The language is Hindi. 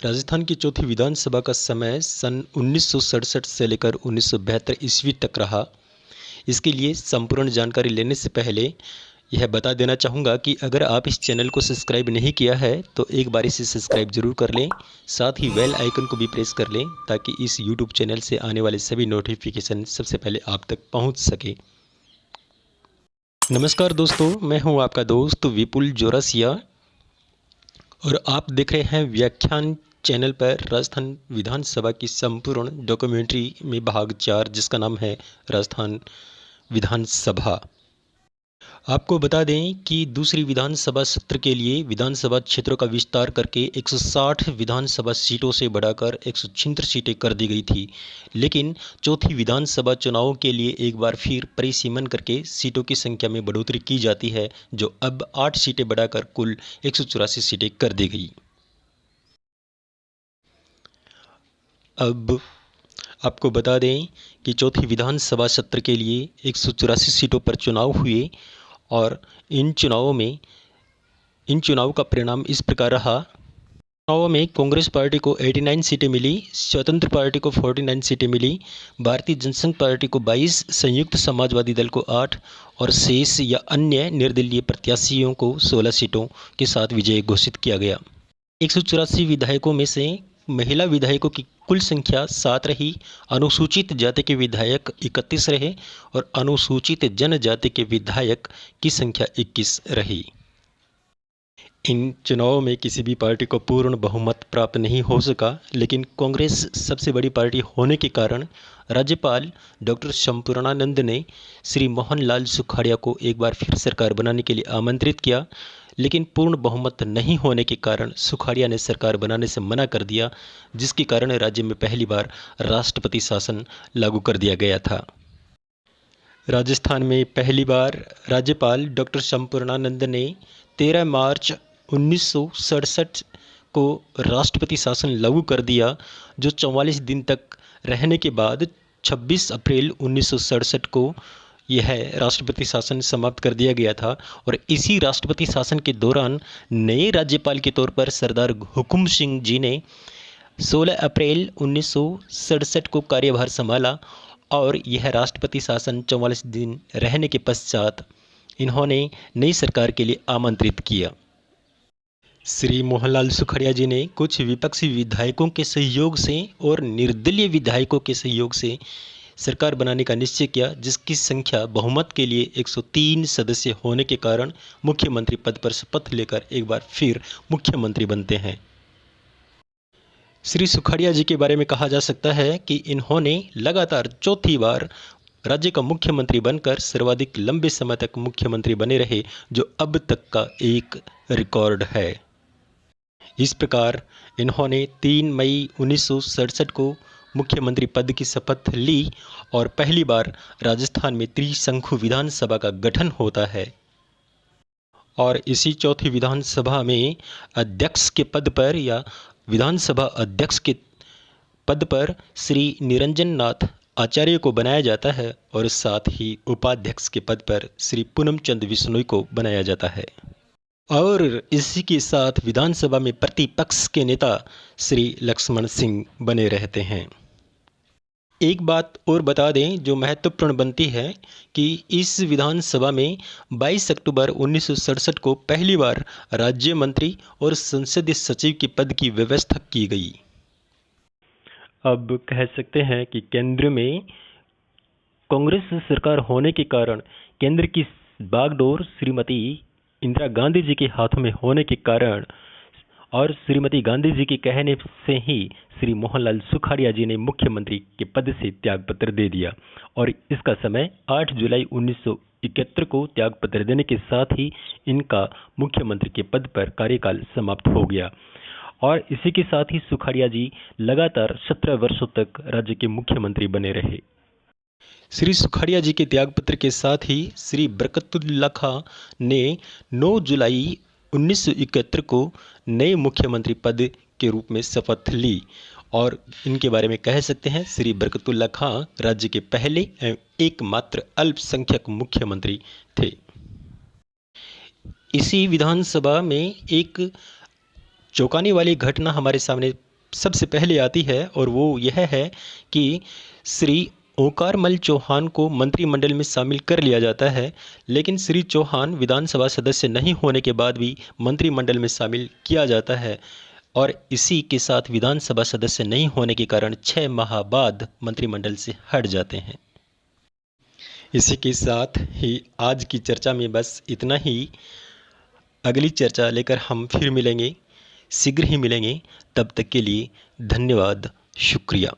राजस्थान की चौथी विधानसभा का समय सन 1967 से लेकर 1972 ईस्वी तक रहा। इसके लिए संपूर्ण जानकारी लेने से पहले यह बता देना चाहूँगा कि अगर आप इस चैनल को सब्सक्राइब नहीं किया है तो एक बार इसे सब्सक्राइब जरूर कर लें, साथ ही बेल आइकन को भी प्रेस कर लें ताकि इस यूट्यूब चैनल से आने वाले सभी नोटिफिकेशन सबसे पहले आप तक पहुँच सके। नमस्कार दोस्तों, मैं हूं आपका दोस्त विपुल जोरासिया और आप देख रहे हैं व्याख्यान चैनल पर राजस्थान विधानसभा की संपूर्ण डॉक्यूमेंट्री में भाग 4, जिसका नाम है राजस्थान विधानसभा। आपको बता दें कि दूसरी विधानसभा सत्र के लिए विधानसभा क्षेत्रों का विस्तार करके 160 विधानसभा सीटों से बढ़ाकर 176 सीटें कर दी गई थी, लेकिन चौथी विधानसभा चुनावों के लिए एक बार फिर परिसीमन करके सीटों की संख्या में बढ़ोतरी की जाती है, जो अब 8 सीटें बढ़ाकर कुल 184 सीटें कर दी गई। अब आपको बता दें कि चौथी विधानसभा सत्र के लिए 184 सीटों पर चुनाव हुए और इन चुनाव का परिणाम इस प्रकार रहा। चुनाव में कांग्रेस पार्टी को 89 सीटें मिली, स्वतंत्र पार्टी को 49 सीटें मिली, भारतीय जनसंघ पार्टी को 22, संयुक्त समाजवादी दल को 8 और शेष या अन्य निर्दलीय प्रत्याशियों को 16 सीटों के साथ विजयी घोषित किया गया। 184 विधायकों में से महिला विधायकों की कुल संख्या 7 रही, अनुसूचित जाति के विधायक 31 रहे और अनुसूचित जनजाति के विधायक की संख्या 21 रही। इन चुनावों में किसी भी पार्टी को पूर्ण बहुमत प्राप्त नहीं हो सका, लेकिन कांग्रेस सबसे बड़ी पार्टी होने के कारण राज्यपाल डॉक्टर संपूर्णानंद ने श्री मोहनलाल सुखाड़िया को एक बार फिर सरकार बनाने के लिए आमंत्रित किया, लेकिन पूर्ण बहुमत नहीं होने के कारण सुखाड़िया ने सरकार बनाने से मना कर दिया, जिसके कारण राज्य में पहली बार राष्ट्रपति शासन लागू कर दिया गया था। राजस्थान में पहली बार राज्यपाल डॉक्टर संपूर्णानंद ने 13 मार्च 1967 को राष्ट्रपति शासन लागू कर दिया, जो 44 दिन तक रहने के बाद 26 अप्रैल 1967 को यह अराष्ट्रपति शासन समाप्त कर दिया गया था। और इसी राष्ट्रपति शासन के दौरान नए राज्यपाल के तौर पर सरदार हुकुम सिंह जी ने 16 अप्रैल 1967 को कार्यभार संभाला और यह राष्ट्रपति शासन 44 दिन रहने के पश्चात इन्होंने नई सरकार के लिए आमंत्रित किया। श्री मोहनलाल सुखाड़िया जी ने कुछ विपक्षी विधायकों के सहयोग से और निर्दलीय विधायकों के सहयोग से सरकार बनाने का निश्चय किया, जिसकी संख्या बहुमत के लिए 103 सदस्य होने के कारण मुख्यमंत्री पद पर शपथ लेकर एक बार फिर मुख्यमंत्री बनते हैं। श्री सुखाड़िया जी के बारे में कहा जा सकता है कि इन्होंने लगातार चौथी बार राज्य का मुख्यमंत्री बनकर सर्वाधिक लंबे समय तक मुख्यमंत्री बने रहे, जो अब तक का एक रिकॉर्ड है। इस प्रकार इन्होंने 3 मई 1967 को मुख्यमंत्री पद की शपथ ली और पहली बार राजस्थान में त्रिशंकु विधानसभा का गठन होता है। और इसी चौथी विधानसभा में अध्यक्ष के पद पर या विधानसभा अध्यक्ष के पद पर श्री निरंजन नाथ आचार्य को बनाया जाता है और साथ ही उपाध्यक्ष के पद पर श्री पूनमचंद बिश्नोई को बनाया जाता है। और इसी के साथ विधानसभा में प्रतिपक्ष के नेता श्री लक्ष्मण सिंह बने रहते हैं। एक बात और बता दें जो महत्वपूर्ण बनती है कि इस विधानसभा में 22 अक्टूबर 1967 को पहली बार राज्य मंत्री और संसदीय सचिव के पद की व्यवस्था की गई। अब कह सकते हैं कि केंद्र में कांग्रेस सरकार होने के कारण केंद्र की बागडोर श्रीमती इंदिरा गांधी जी के हाथों में होने के कारण और श्रीमती गांधी जी के कहने से ही श्री मोहनलाल सुखाड़िया जी ने मुख्यमंत्री के पद से त्यागपत्र दे दिया और इसका समय 8 जुलाई 1971 को त्यागपत्र देने के साथ ही इनका मुख्यमंत्री के पद पर कार्यकाल समाप्त हो गया। और इसी के साथ ही सुखाड़िया जी लगातार 17 वर्षों तक राज्य के मुख्यमंत्री बने रहे। श्री सुखाड़िया जी के त्यागपत्र के साथ ही श्री बरकतुल्ला खां ने 9 जुलाई 1971 को नए मुख्यमंत्री पद के रूप में शपथ ली और इनके बारे में कह सकते हैं श्री बरकतुल्ला खां राज्य के पहले एवं एकमात्र अल्पसंख्यक मुख्यमंत्री थे। इसी विधानसभा में एक चौंकाने वाली घटना हमारे सामने सबसे पहले आती है और वो यह है कि श्री ओंकारमल चौहान को मंत्रिमंडल में शामिल कर लिया जाता है, लेकिन श्री चौहान विधानसभा सदस्य नहीं होने के बाद भी मंत्रिमंडल में शामिल किया जाता है और इसी के साथ विधानसभा सदस्य नहीं होने के कारण 6 माह बाद मंत्रिमंडल से हट जाते हैं। इसी के साथ ही आज की चर्चा में बस इतना ही। अगली चर्चा लेकर हम फिर मिलेंगे, शीघ्र ही मिलेंगे। तब तक के लिए धन्यवाद, शुक्रिया।